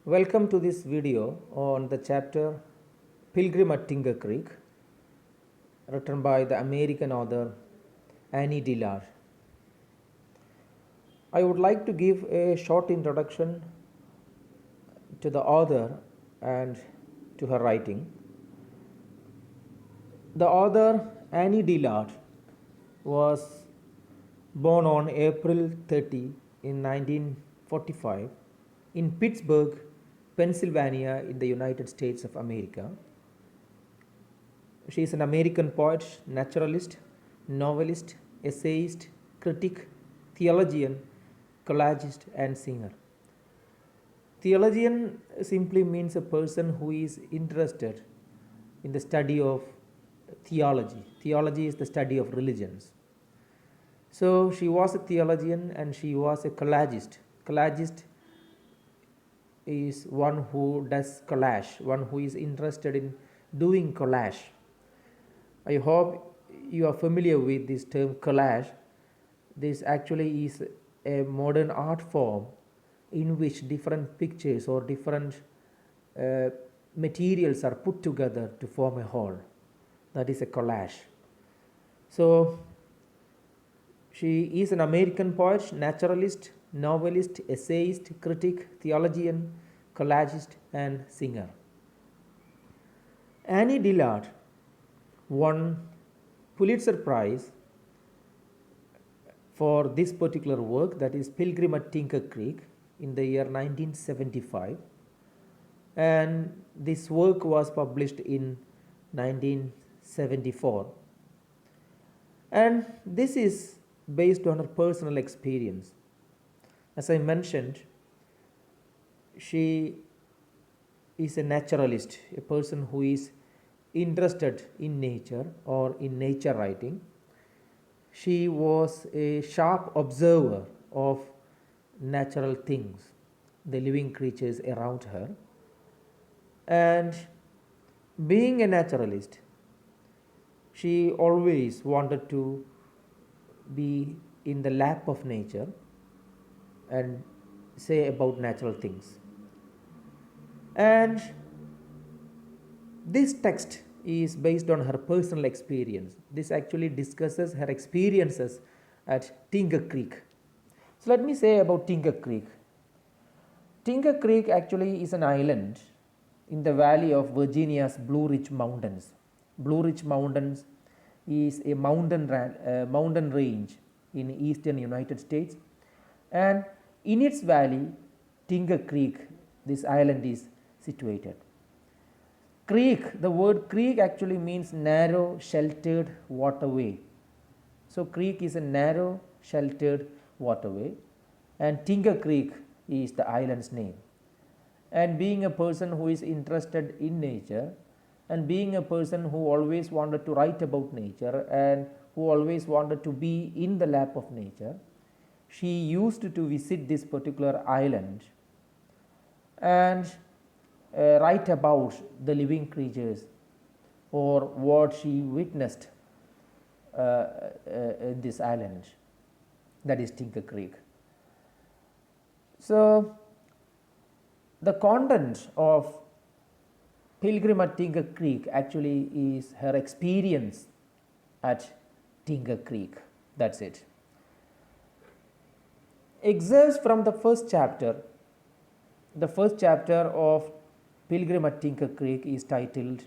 Welcome to this video on the chapter Pilgrim at Tinker Creek, written by the American author Annie Dillard. I would like to give a short introduction to the author and to her writing. The author Annie Dillard was born on April 30 in 1945 in Pittsburgh, Pennsylvania in the United States of America. She is an American poet, naturalist, novelist, essayist, critic, theologian, collagist and singer. Theologian simply means a person who is interested in the study of theology. Theology is the study of religions. So she was a theologian and she was a collagist. Collagist is one who does collage, one who is interested in doing collage. I hope you are familiar with this term collage. This actually is a modern art form in which different pictures or different materials are put together to form a whole. That is a collage. So she is an American poet, naturalist, novelist, essayist, critic, theologian, collagist and singer. Annie Dillard won Pulitzer Prize for this particular work, that is Pilgrim at Tinker Creek, in the year 1975, and this work was published in 1974, and this is based on her personal experience. As I mentioned, she is a naturalist, a person who is interested in nature or in nature writing. She was a sharp observer of natural things, the living creatures around her, and being a naturalist, she always wanted to be in the lap of nature and say about natural things. And this text is based on her personal experience. This actually discusses her experiences at Tinker Creek. So let me say about Tinker Creek. Tinker Creek actually is an island in the valley of Virginia's Blue Ridge Mountains. Blue Ridge Mountains is a mountain range in eastern United States, and in its valley, Tinker Creek, this island is situated. Creek, the word creek actually means narrow sheltered waterway. So creek is a narrow sheltered waterway, and Tinker Creek is the island's name. And being a person who is interested in nature, and being a person who always wanted to write about nature and who always wanted to be in the lap of nature, she used to visit this particular island and write about the living creatures or what she witnessed in this island, that is Tinker Creek. So the content of Pilgrim at Tinker Creek actually is her experience at Tinker Creek. That's it. Excerpts from the first chapter. The first chapter of Pilgrim at Tinker Creek is titled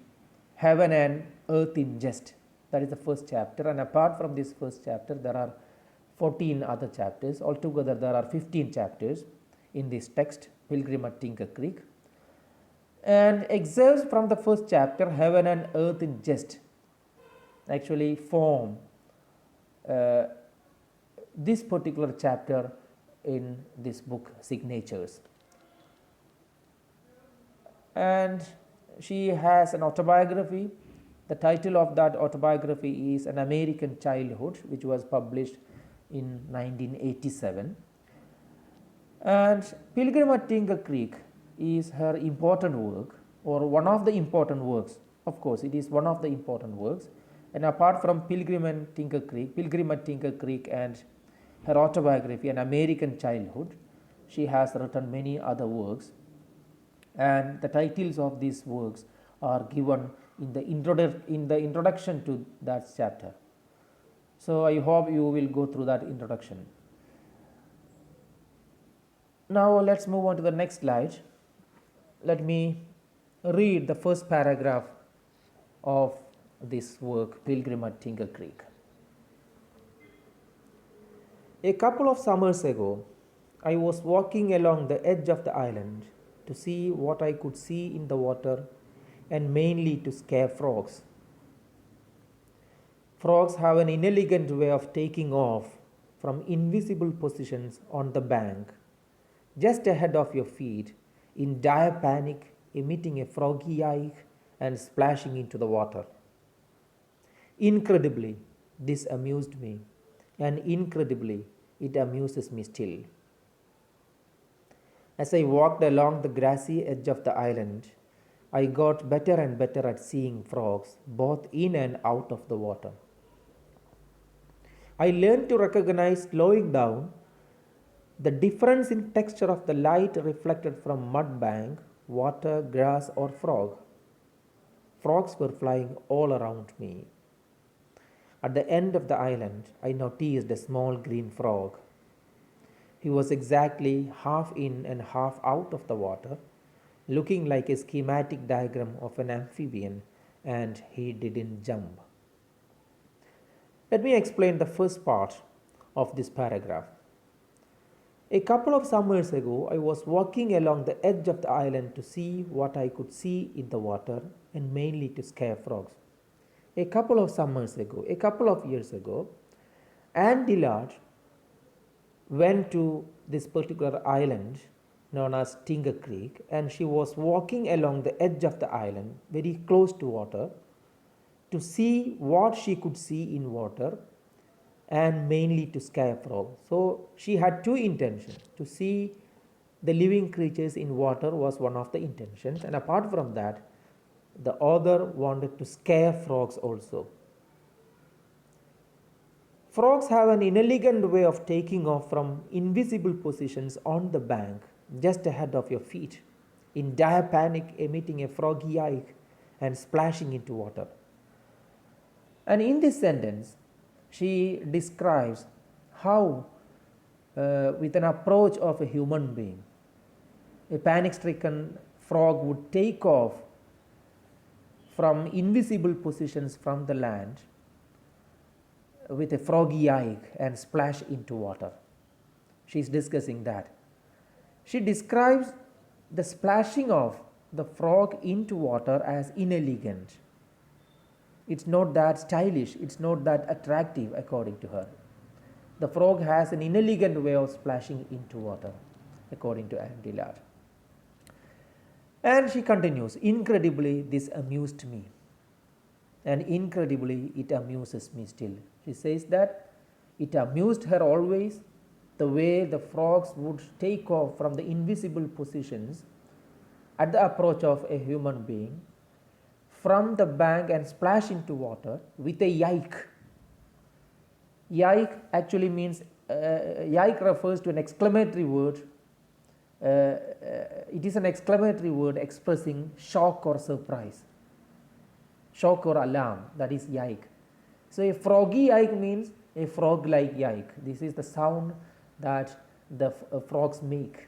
Heaven and Earth in Jest. That is the first chapter, and apart from this first chapter, there are 14 other chapters. Altogether, there are 15 chapters in this text, Pilgrim at Tinker Creek. And excerpts from the first chapter, Heaven and Earth in Jest, actually form this particular chapter in this book, Signatures. And she has an autobiography. The title of that autobiography is An American Childhood, which was published in 1987. And Pilgrim at Tinker Creek is her important work, or one of the important works. Of course, it is one of the important works. And apart from Pilgrim at Tinker Creek and her autobiography, An American Childhood, she has written many other works. and the titles of these works are given in the introduction to that chapter. So I hope you will go through that introduction. Now let's move on to the next slide. Let me read the first paragraph of this work, Pilgrim at Tinker Creek. A couple of summers ago, I was walking along the edge of the island to see what I could see in the water, and mainly to scare frogs. Frogs have an inelegant way of taking off from invisible positions on the bank, just ahead of your feet, in dire panic, emitting a froggy yike and splashing into the water. Incredibly, this amused me, and incredibly, it amuses me still. As I walked along the grassy edge of the island, I got better and better at seeing frogs both in and out of the water. I learned to recognize, slowing down, the difference in texture of the light reflected from mud bank, water, grass, or frog. Frogs were flying all around me. At the end of the island, I noticed a small green frog. He was exactly half in and half out of the water, looking like a schematic diagram of an amphibian, and he didn't jump. Let me explain the first part of this paragraph. A couple of summers ago, I was walking along the edge of the island to see what I could see in the water, and mainly to scare frogs. A couple of summers ago, a couple of years ago, Anne Dillard went to this particular island known as Tinker Creek, and she was walking along the edge of the island, very close to water, to see what she could see in water, and mainly to scare frogs. So she had two intentions. To see the living creatures in water was one of the intentions, and apart from that, the author wanted to scare frogs also. Frogs have an inelegant way of taking off from invisible positions on the bank, just ahead of your feet, in dire panic, emitting a froggy yike and splashing into water. And in this sentence, she describes how, with an approach of a human being, a panic-stricken frog would take off from invisible positions from the land with a froggy yike and splash into water. She is discussing that. She describes the splashing of the frog into water as inelegant. It's not that stylish, it's not that attractive, according to her. The frog has an inelegant way of splashing into water, according to Anne Dillard. And she continues, incredibly, this amused me. And incredibly, it amuses me still. She says that it amused her always, the way the frogs would take off from the invisible positions at the approach of a human being from the bank and splash into water with a yike. Yike actually means, yike refers to an exclamatory word. It is an exclamatory word expressing shock or surprise. Shock or alarm, that is yike. So a froggy yike means a frog-like yike. This is the sound that the frogs make.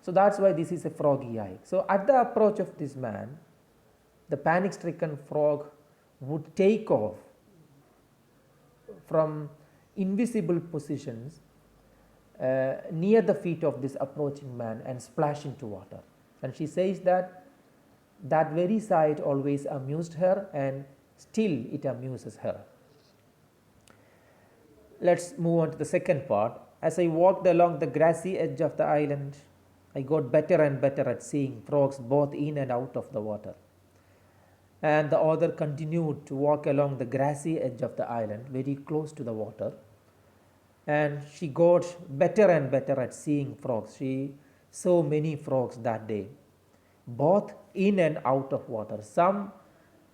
So that's why this is a froggy yike. So at the approach of this man, the panic-stricken frog would take off from invisible positions near the feet of this approaching man and splash into water. And she says that that very sight always amused her, and still it amuses her. Let's move on to the second part. As I walked along the grassy edge of the island, I got better and better at seeing frogs both in and out of the water. And the author continued to walk along the grassy edge of the island, very close to the water. And she got better and better at seeing frogs. She saw many frogs that day, both in and out of water. Some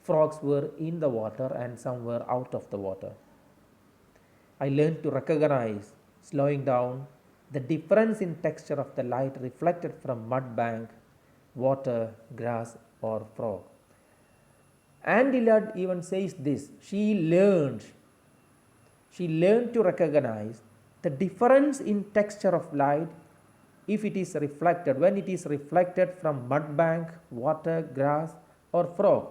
frogs were in the water and some were out of the water. I learned to recognize, slowing down, the difference in texture of the light reflected from mud bank, water, grass, or frog. Anne Dillard even says this: she learned to recognize the difference in texture of light if it is reflected, when it is reflected from mud bank, water, grass, or frog.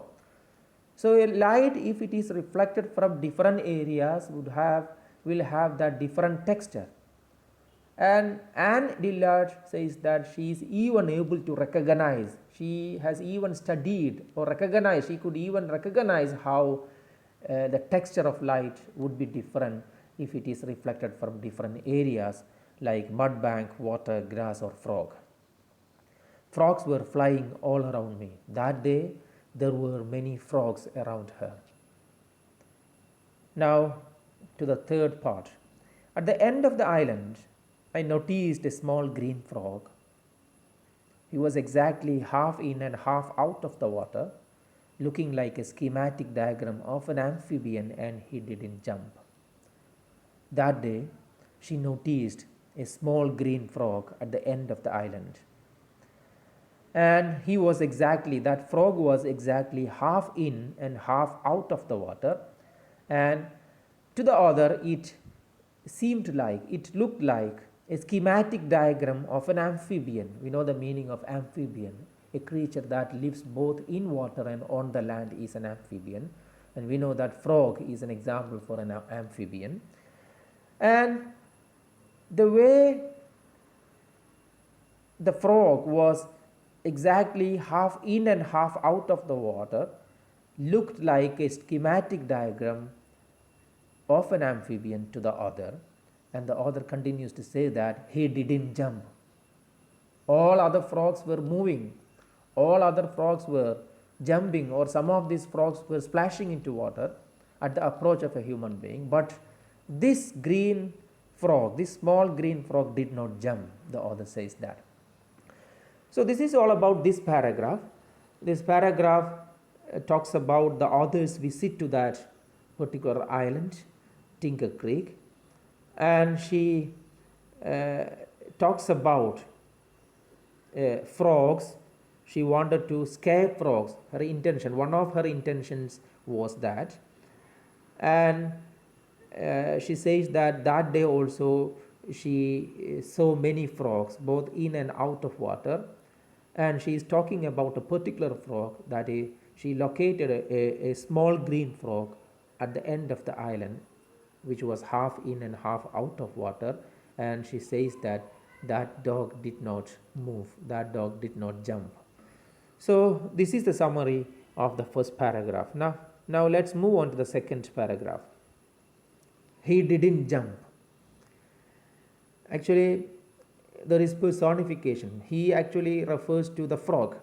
So a light, if it is reflected from different areas, will have that different texture. And Anne Dillard says that she is even able to recognize, she has even studied or recognized, she could even recognize how the texture of light would be different if it is reflected from different areas like mud bank, water, grass, or frog. Frogs were flying all around me. That day there were many frogs around her. Now to the third part. At the end of the island, I noticed a small green frog. He was exactly half in and half out of the water, looking like a schematic diagram of an amphibian, and he didn't jump. That day, she noticed a small green frog at the end of the island. And that frog was exactly half in and half out of the water, and to the other it looked like a schematic diagram of an amphibian. We know the meaning of amphibian. A creature that lives both in water and on the land is an amphibian, and we know that frog is an example for an amphibian. And the way the frog was exactly half in and half out of the water looked like a schematic diagram of an amphibian to the author. And the author continues to say that he didn't jump. All other frogs were moving, all other frogs were jumping, or some of these frogs were splashing into water at the approach of a human being, but this small green frog did not jump, the author says that. So this is all about this paragraph. This paragraph talks about the author's visit to that particular island, Tinker Creek, and she talks about frogs. She wanted to scare frogs. One of her intentions was that. And she says that day also she saw many frogs both in and out of water, and she is talking about a particular frog that she located a small green frog at the end of the island, which was half in and half out of water, and she says that dog did not move, that dog did not jump. So this is the summary of the first paragraph. Now let's move on to the second paragraph. He didn't jump. Actually, there is personification. He actually refers to the frog.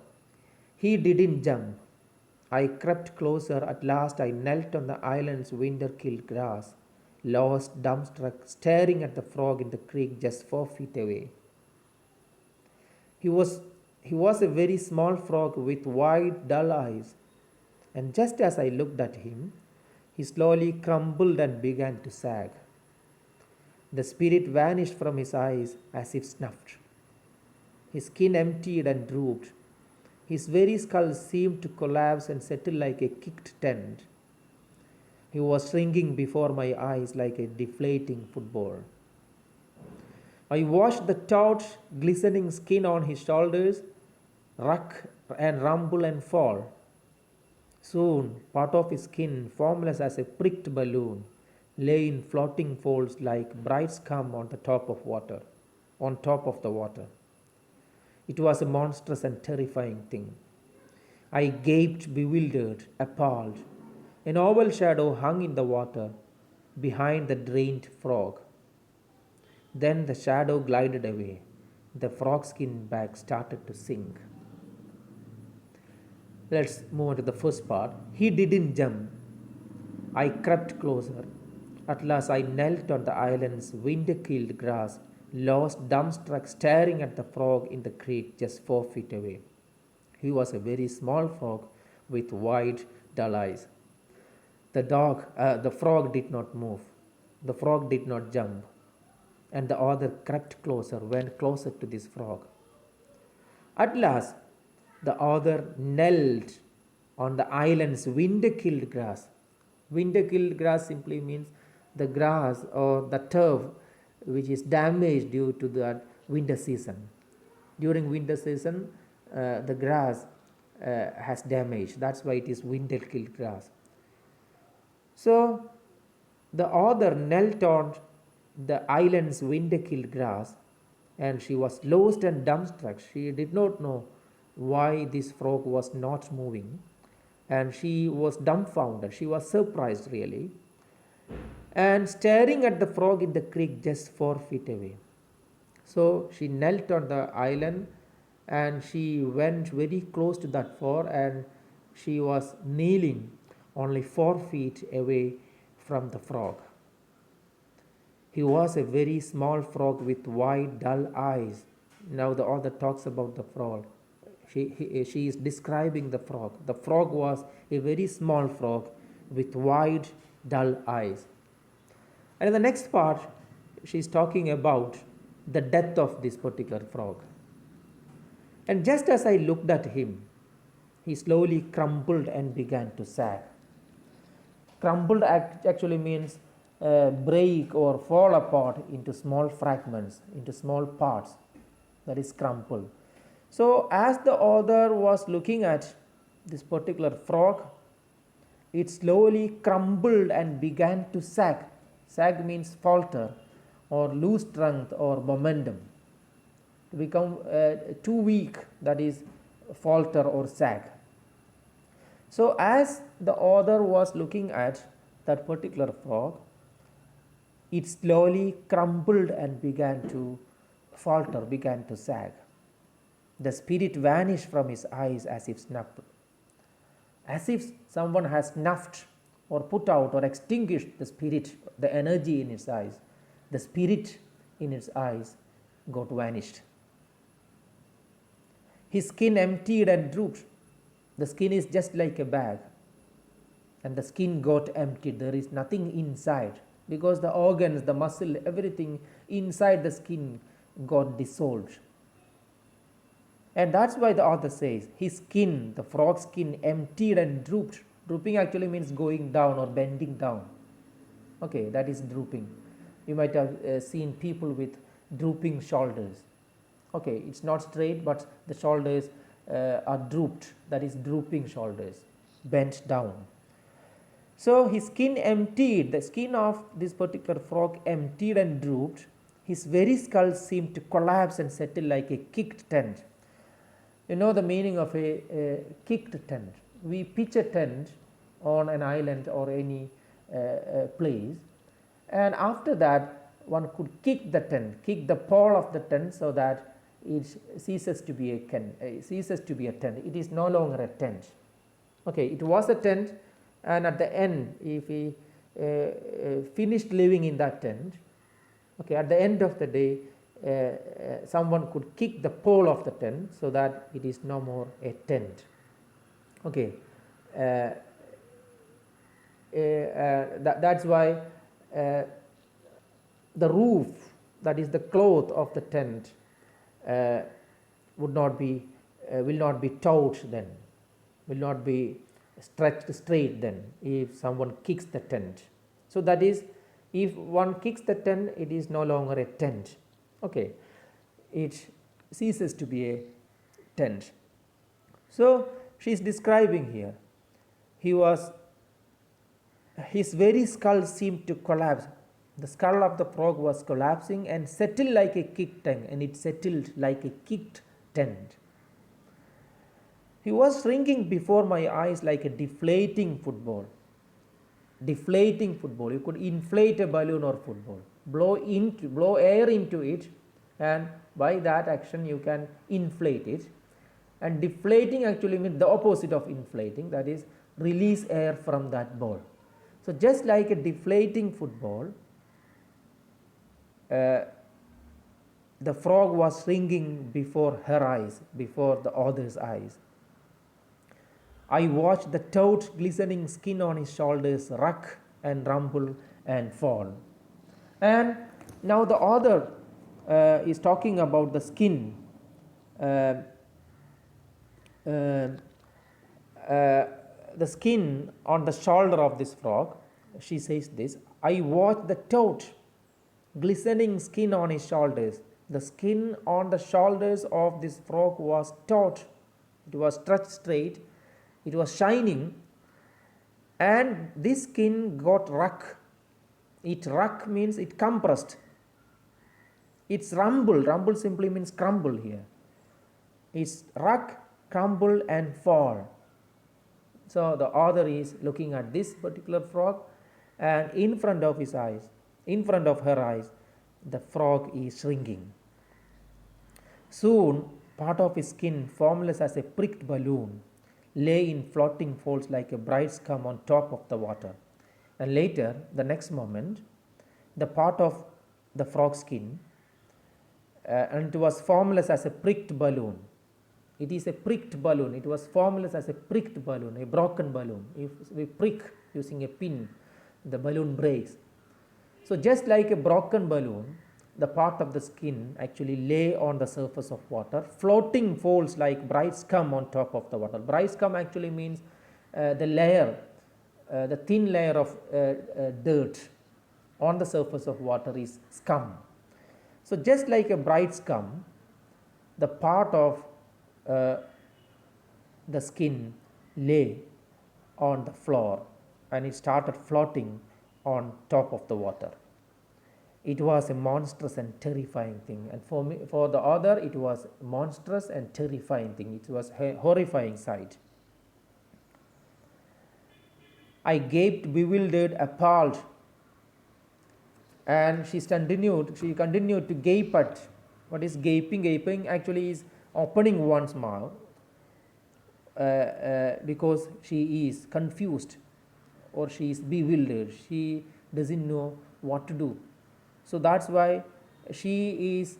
He didn't jump. I crept closer. At last I knelt on the island's winter-killed grass, lost, dumbstruck, staring at the frog in the creek just 4 feet away. He was a very small frog with wide, dull eyes, and just as I looked at him, he slowly crumbled and began to sag. The spirit vanished from his eyes as if snuffed. His skin emptied and drooped. His very skull seemed to collapse and settle like a kicked tent. He was shrinking before my eyes like a deflating football. I watched the taut, glistening skin on his shoulders rock and rumble and fall. Soon, part of his skin, formless as a pricked balloon, lay in floating folds like bright scum on top of the water. It was a monstrous and terrifying thing. I gaped, bewildered, appalled. An oval shadow hung in the water behind the drained frog. Then the shadow glided away. The frog skin bag started to sink. Let's move on to the first part. He didn't jump. I crept closer. At last I knelt on the island's winter-killed grass, lost, dumbstruck, staring at the frog in the creek just 4 feet away. He was a very small frog with wide, dull eyes. The frog did not move. The frog did not jump. And the other crept closer, went closer to this frog. At last, the author knelt on the island's winter-killed grass. Winter-killed grass simply means the grass or the turf which is damaged due to the winter season. During winter season, the grass has damage. That's why it is winter-killed grass. So the author knelt on the island's winter-killed grass, and she was lost and dumbstruck. She did not know why this frog was not moving, and she was dumbfounded. She was surprised really, and staring at the frog in the creek just 4 feet away. So she knelt on the island and she went very close to that frog, and she was kneeling only 4 feet away from the frog. He was a very small frog with wide, dull eyes. Now the author talks about the frog. She is describing the frog. The frog was a very small frog with wide, dull eyes. And in the next part, she is talking about the death of this particular frog. And just as I looked at him, he slowly crumbled and began to sag. Crumbled actually means break or fall apart into small fragments, into small parts. That is crumpled. So as the author was looking at this particular frog, it slowly crumbled and began to sag. Sag means falter or lose strength or momentum. To become too weak, that is falter or sag. So as the author was looking at that particular frog, it slowly crumbled and began to falter, began to sag. The spirit vanished from his eyes as if snuffed. As if someone has snuffed or put out or extinguished the spirit, the energy in its eyes. The spirit in its eyes got vanished. His skin emptied and drooped. The skin is just like a bag, and the skin got emptied. There is nothing inside because the organs, the muscle, everything inside the skin got dissolved. And that's why the author says his skin, the frog's skin, emptied and drooped. Drooping actually means going down or bending down. Okay, that is drooping. You might have seen people with drooping shoulders. Okay, it's not straight, but the shoulders are drooped. That is drooping shoulders, bent down. So his skin emptied, the skin of this particular frog emptied and drooped. His very skull seemed to collapse and settle like a kicked tent. You know the meaning of a kicked tent. We pitch a tent on an island or any place, and after that one could kick the tent, kick the pole of the tent so that it ceases to be a tent. It is no longer a tent. Okay, it was a tent, and at the end, if we finished living in that tent, okay, at the end of the day, someone could kick the pole of the tent so that it is no more a tent. Okay, that's why the roof, that is the cloth of the tent, will not be taut then, will not be stretched straight then if someone kicks the tent. So that is, if one kicks the tent, it is no longer a tent. Okay, it ceases to be a tent. So she is describing here, his very skull seemed to collapse. The skull of the frog was collapsing and settled like a kicked tent, and it settled like a kicked tent. He was shrinking before my eyes like a deflating football. Deflating football. You could inflate a balloon or football, blow air into it, and by that action you can inflate it. And deflating actually means the opposite of inflating, that is release air from that ball. So just like a deflating football, the frog was shrinking before her eyes, before the author's eyes. I watched the taut, glistening skin on his shoulders rock and rumble and fall. And now the author is talking about the skin uh, uh, the skin on the shoulder of this frog. She says this, I watched the taut, glistening skin on his shoulders. The skin on the shoulders of this frog was taut, it was stretched straight, it was shining, and this skin got ruck. It ruck means it compressed. It's rumble. Rumble simply means crumble here. It's ruck, crumble, and fall. So the author is looking at this particular frog, and in front of his eyes, in front of her eyes, the frog is shrinking. Soon, part of his skin, formless as a pricked balloon, lay in floating folds like a bright scum on top of the water. And later, the next moment, the part of the frog skin, and it was formless as a pricked balloon. It is a pricked balloon. It was formless as a pricked balloon, a broken balloon. If we prick using a pin, the balloon breaks. So just like a broken balloon, the part of the skin actually lay on the surface of water, floating folds like bright scum on top of the water. Bright scum actually means the layer, the thin layer of dirt on the surface of water is scum. So just like a bright scum, the part of the skin lay on the floor, and it started floating on top of the water. It was a monstrous and terrifying thing, and for me, for the author, it was a monstrous and terrifying thing. It was a horrifying sight. I gaped, bewildered, appalled, and she continued to gape at. What is gaping? Gaping actually is opening one's mouth because she is confused or she is bewildered. She doesn't know what to do. So that's why she is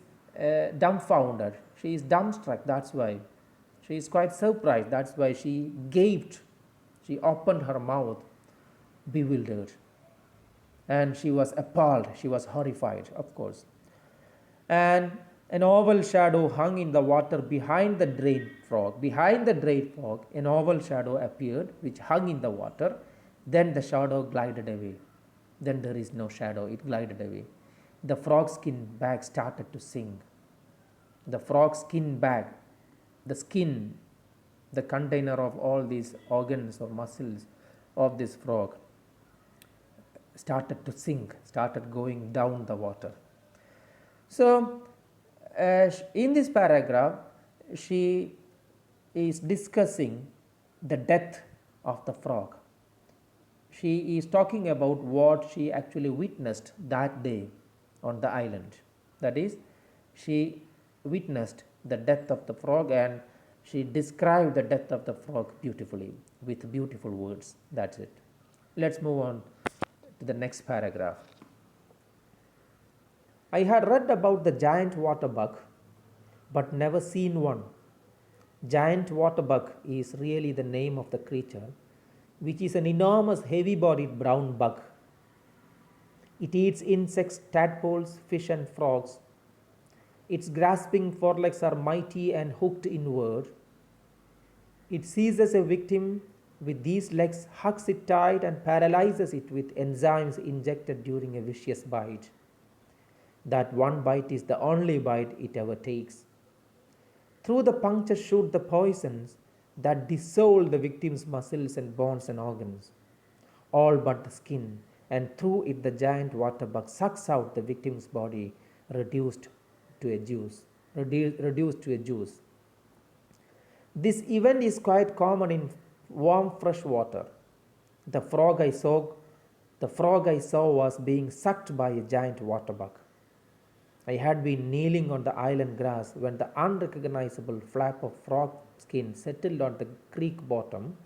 dumbfounded. She is dumbstruck. That's why she is quite surprised. That's why she gaped. She opened her mouth, bewildered, and she was appalled. She was horrified, of course. And an oval shadow hung in the water behind the drained frog. Behind the drained frog, an oval shadow appeared which hung in the water. Then the shadow glided away. Then there is no shadow, it glided away. The frog skin bag started to sink. The frog skin bag, the skin, the container of all these organs or muscles of this frog, started to sink, started going down the water. So, in this paragraph, she is discussing the death of the frog. She is talking about what she actually witnessed that day on the island. That is, she witnessed the death of the frog, and she described the death of the frog beautifully with beautiful words. That's it. Let's move on to the next paragraph. I had read about the giant water bug, but never seen one. Giant water bug is really the name of the creature, which is an enormous heavy-bodied brown bug. It eats insects, tadpoles, fish and frogs. Its grasping forelegs are mighty and hooked inward. It seizes a victim with these legs, hugs it tight and paralyzes it with enzymes injected during a vicious bite. That one bite is the only bite it ever takes. Through the puncture shoot the poisons that dissolve the victim's muscles and bones and organs, all but the skin, and through it the giant water bug sucks out the victim's body, reduced to a juice. This event is quite common in warm fresh water. The frog I saw was being sucked by a giant water bug. I had been kneeling on the island grass when the unrecognizable flap of frog skin settled on the creek bottom.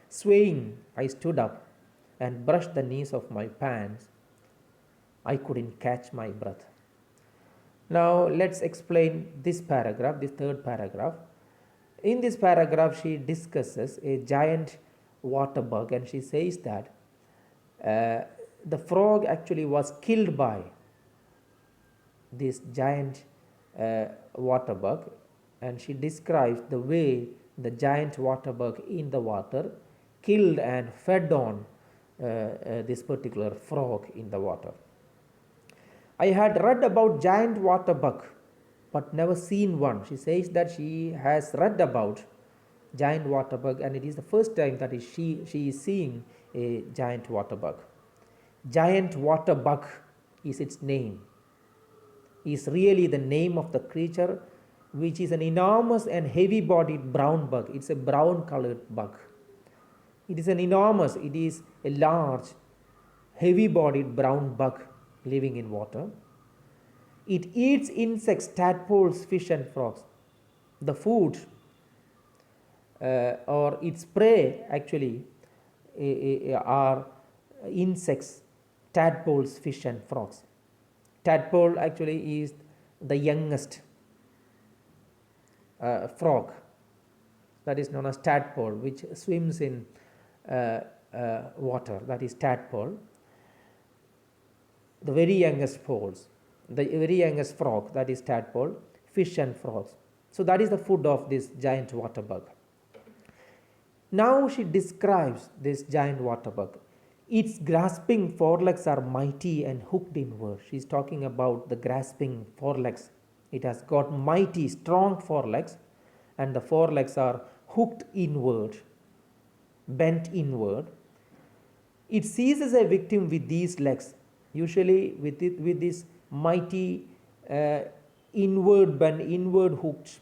Swaying, I stood up and brushed the knees of my pants. I couldn't catch my breath. Now let's explain this paragraph, this third paragraph. In this paragraph, she discusses a giant water bug, and she says that the frog actually was killed by this giant water bug, and she describes the way the giant water bug in the water, killed and fed on this particular frog in the water. I had read about giant water bug but never seen one. She says that she has read about giant water bug and it is the first time that she is seeing a giant water bug. Giant water bug is its name, is really the name of the creature, which is an enormous and heavy bodied brown bug. It's a brown colored bug. It is an enormous, it is a large, heavy bodied brown bug living in water. It eats insects, tadpoles, fish and frogs. The food or its prey actually are insects, tadpoles, fish and frogs. Tadpole actually is the youngest frog, that is known as tadpole, which swims in water, that is tadpole. The very youngest poles, the very youngest frog, that is tadpole, fish and frogs. So that is the food of this giant water bug. Now she describes this giant water bug. Its grasping forelegs are mighty and hooked inward. She is talking about the grasping forelegs. It has got mighty, strong forelegs, and the forelegs are hooked inward, bent inward. It seizes a victim with these legs, usually with this mighty inward bent, inward hooked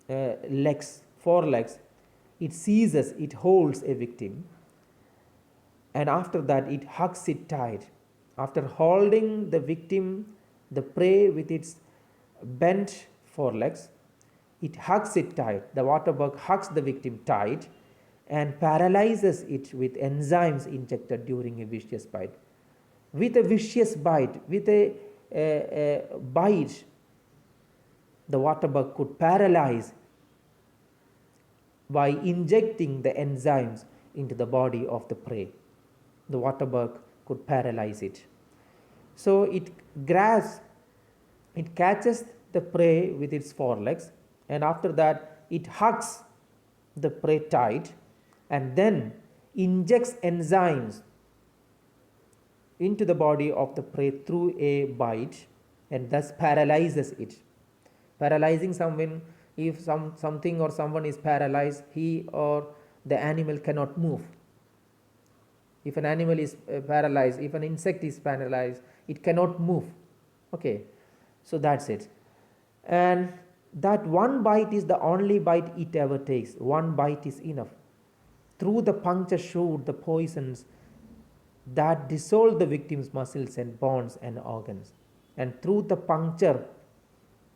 legs, forelegs. It seizes, it holds a victim, and after that it hugs it tight. After holding the victim, the prey, with its bent forelegs, it hugs it tight. The water bug hugs the victim tight and paralyzes it with enzymes injected during a vicious bite. With a vicious bite, with a bite, the water bug could paralyze by injecting the enzymes into the body of the prey. The water bug could paralyze it. So it grasps, it catches the prey with its forelegs, and after that it hugs the prey tight and then injects enzymes into the body of the prey through a bite and thus paralyzes it. Paralyzing someone, if something or someone is paralyzed, he or the animal cannot move. If an animal is paralyzed, if an insect is paralyzed, it cannot move. Okay, so that's it. And that one bite is the only bite it ever takes. One bite is enough. Through the puncture shoot the poisons that dissolve the victim's muscles and bones and organs. And through the puncture,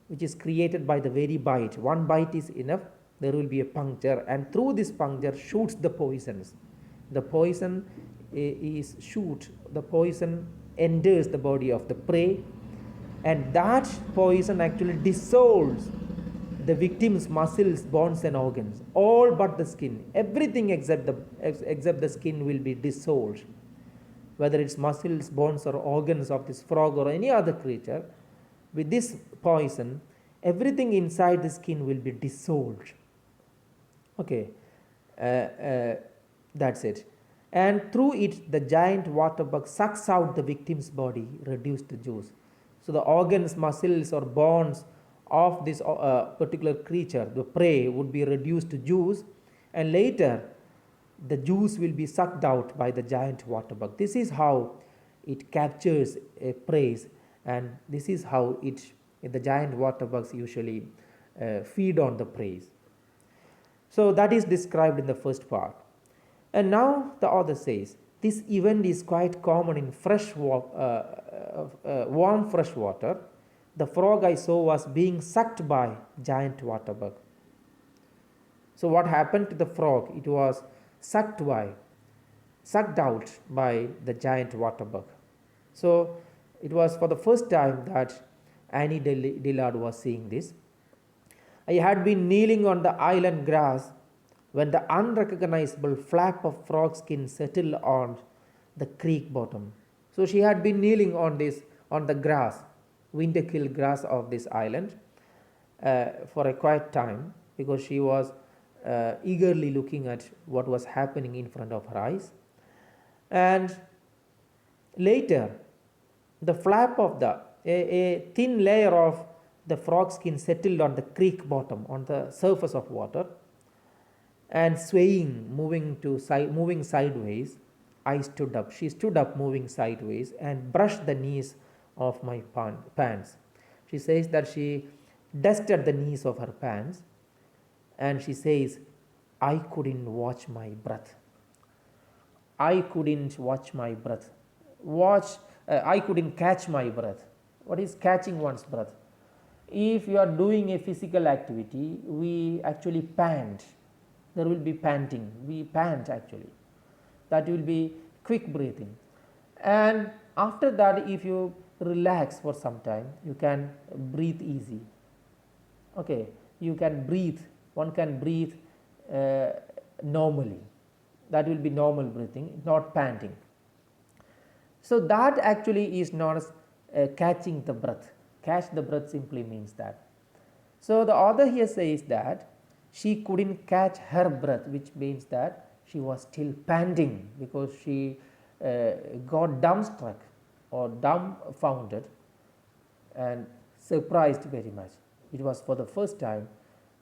which is created by the very bite, one bite is enough, there will be a puncture, and through this puncture shoots the poisons. The poison is shoot, the poison enters the body of the prey, and that poison actually dissolves the victim's muscles, bones and organs, all but the skin. Everything except the skin will be dissolved, whether it's muscles, bones or organs of this frog or any other creature. With this poison, everything inside the skin will be dissolved. Okay, that's it. And through it, the giant water bug sucks out the victim's body, reduced to juice. So the organs, muscles or bones of this particular creature, the prey, would be reduced to juice, and later the juice will be sucked out by the giant water bug. This is how it captures a prey, and this is how the giant water bugs usually feed on the prey. So that is described in the first part. And now the author says, this event is quite common in warm fresh water. The frog I saw was being sucked by giant water bug. So what happened to the frog? It was sucked out by the giant water bug. So it was for the first time that Annie Dillard was seeing this. I had been kneeling on the island grass when the unrecognizable flap of frog skin settled on the creek bottom. So she had been kneeling on the grass, winter-killed grass of this island for a quiet time, because she was eagerly looking at what was happening in front of her eyes. And later, the flap of a thin layer of the frog skin settled on the creek bottom, on the surface of water, and swaying, moving sideways. I stood up. She stood up, moving sideways, and brushed the knees of my pants. She says that she dusted the knees of her pants, and she says, I couldn't watch my breath. I couldn't watch my breath. I couldn't catch my breath. What is catching one's breath? If you are doing a physical activity, we actually pant. There will be panting. We pant actually. That will be quick breathing. And after that, if you relax for some time, you can breathe easy. Okay, you can breathe. One can breathe normally. That will be normal breathing, not panting. So that actually is known as catching the breath. Catch the breath simply means that. So the author here says that she couldn't catch her breath, which means that she was still panting because she got dumbstruck or dumbfounded and surprised very much. It was for the first time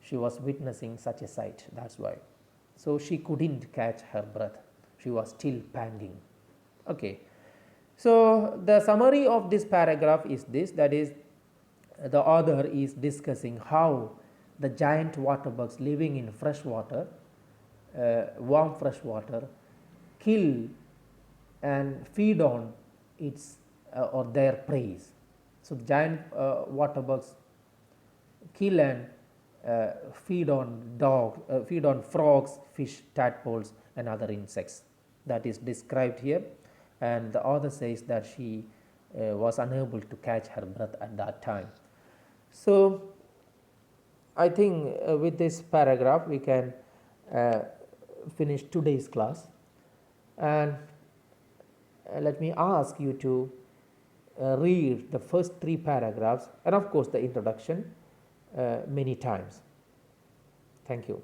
she was witnessing such a sight, that's why. So she couldn't catch her breath, she was still panting. Okay. So the summary of this paragraph is this, that is, the author is discussing how the giant water bugs living in fresh water, warm fresh water, kill and feed on its or their prey. So the giant water bugs kill and feed on frogs, fish, tadpoles and other insects. That is described here, and the author says that she was unable to catch her breath at that time. So I think with this paragraph we can finish today's class, and let me ask you to read the first 3 paragraphs and of course the introduction many times. Thank you.